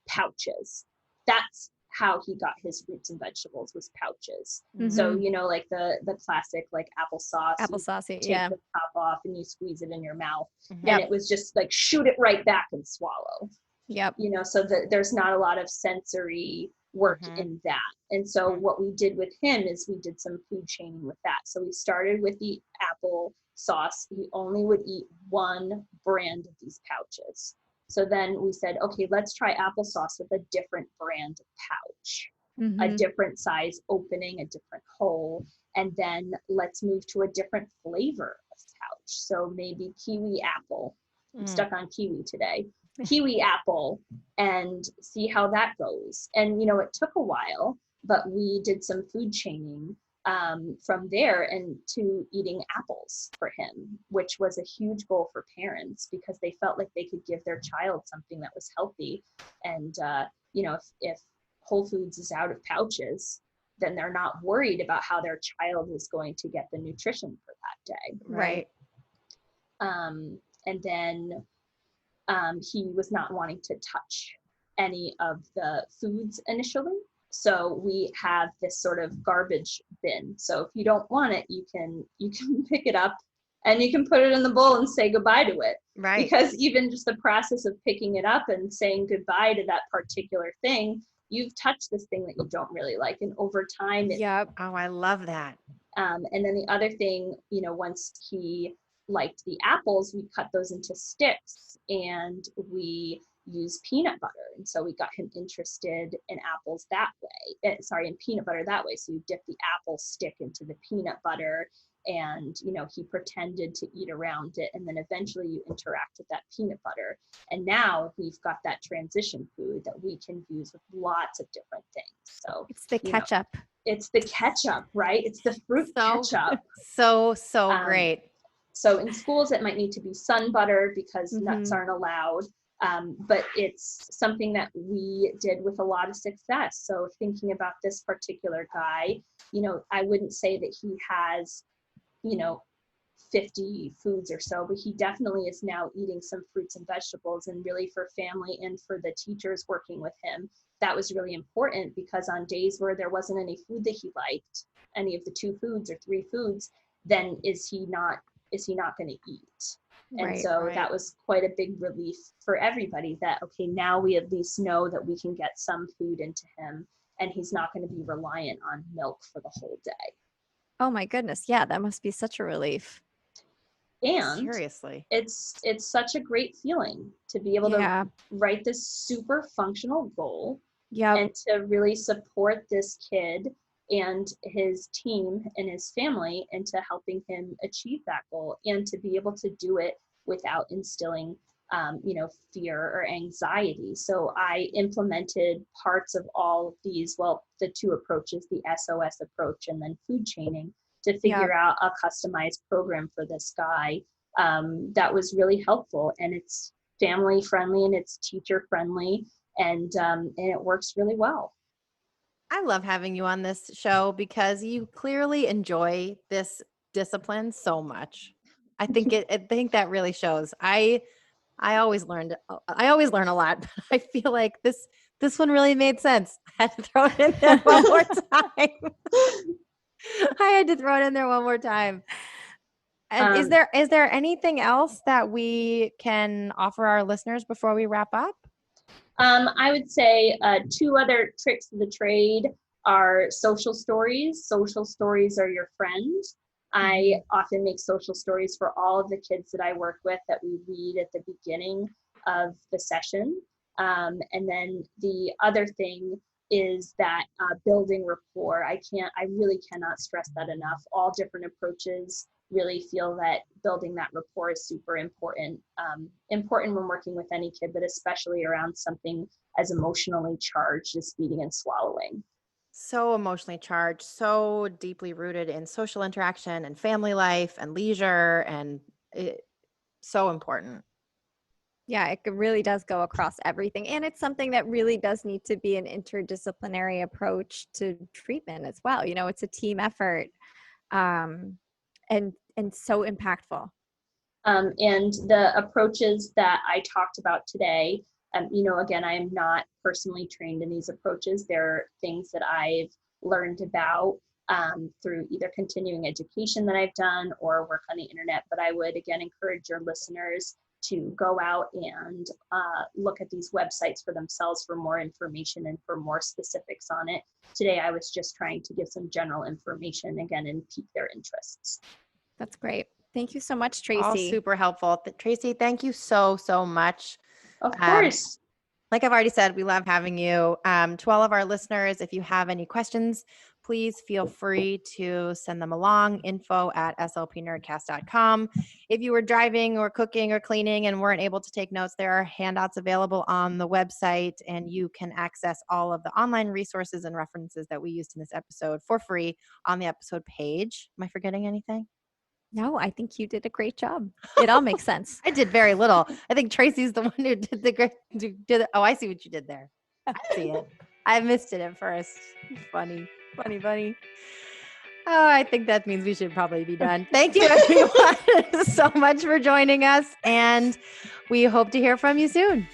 pouches. That's how he got his fruits and vegetables, was pouches. So, like the classic, like applesauce, take the top off and you squeeze it in your mouth. And it was just like, shoot it right back and swallow. Yep. So that there's not a lot of sensory work in that. And so what we did with him is we did some food chaining with that. So we started with the apple sauce. He only would eat one brand of these pouches. So then we said, okay, let's try applesauce with a different brand of pouch, a different size opening, a different hole. And then let's move to a different flavor of pouch. So maybe kiwi apple. I'm stuck on kiwi today. Kiwi apple, and see how that goes. And, it took a while, but we did some food chaining from there and to eating apples for him, which was a huge goal for parents because they felt like they could give their child something that was healthy. And, if Whole Foods is out of pouches, then they're not worried about how their child is going to get the nutrition for that day. Right. And then he was not wanting to touch any of the foods initially. So we have this sort of garbage bin. So if you don't want it, you can pick it up and you can put it in the bowl and say goodbye to it. Right. Because even just the process of picking it up and saying goodbye to that particular thing, you've touched this thing that you don't really like. And over time, Yep. Oh, I love that. and then the other thing, once he liked the apples, we cut those into sticks and we use peanut butter. And so we got him interested in apples that way. In peanut butter that way. So you dip the apple stick into the peanut butter and, he pretended to eat around it. And then eventually you interact with that peanut butter. And now we've got that transition food that we can use with lots of different things. So it's the ketchup. It's the ketchup, right? It's the fruit ketchup. So great. So in schools, it might need to be sun butter because nuts aren't allowed. But it's something that we did with a lot of success. So thinking about this particular guy, I wouldn't say that he has, 50 foods or so, but he definitely is now eating some fruits and vegetables. And really for family and for the teachers working with him, that was really important because on days where there wasn't any food that he liked, any of the 2 foods or 3 foods, then is he not going to eat? And that was quite a big relief for everybody that, okay, now we at least know that we can get some food into him and he's not going to be reliant on milk for the whole day. Oh my goodness. Yeah, that must be such a relief. And seriously, it's such a great feeling to be able to write this super functional goal and to really support this kid and his team and his family into helping him achieve that goal and to be able to do it without instilling, fear or anxiety. So I implemented parts of all of these, the 2 approaches, the SOS approach and then food chaining, to figure out a customized program for this guy that was really helpful. And it's family friendly and it's teacher friendly and it works really well. I love having you on this show because you clearly enjoy this discipline so much. I think that really shows. I always learn a lot, but I feel like this one really made sense. I had to throw it in there one more time. And is there anything else that we can offer our listeners before we wrap up? I would say 2 other tricks of the trade are social stories. Social stories are your friend. I often make social stories for all of the kids that I work with that we read at the beginning of the session. And then the other thing is that building rapport. I really cannot stress that enough. All different approaches really feel that building that rapport is super important. Important when working with any kid, but especially around something as emotionally charged as feeding and swallowing. So emotionally charged, so deeply rooted in social interaction and family life and leisure, and so important. Yeah, it really does go across everything. And it's something that really does need to be an interdisciplinary approach to treatment as well. It's a team effort and so impactful. And the approaches that I talked about today, again, I am not personally trained in these approaches. They're things that I've learned about through either continuing education that I've done or work on the internet. But I would, again, encourage your listeners to go out and look at these websites for themselves for more information and for more specifics on it. Today, I was just trying to give some general information, again, and pique their interests. That's great. Thank you so much, Tracy. All super helpful. Tracy, thank you so much. Of course. Like I've already said, we love having you. To all of our listeners, if you have any questions, please feel free to send them along, info@slpnerdcast.com. If you were driving or cooking or cleaning and weren't able to take notes, there are handouts available on the website, and you can access all of the online resources and references that we used in this episode for free on the episode page. Am I forgetting anything? No, I think you did a great job. It all makes sense. I did very little. I think Tracy's the one who did the great. Oh, I see what you did there. I see it. I missed it at first. Funny. Oh, I think that means we should probably be done. Thank you, everyone, so much for joining us, and we hope to hear from you soon.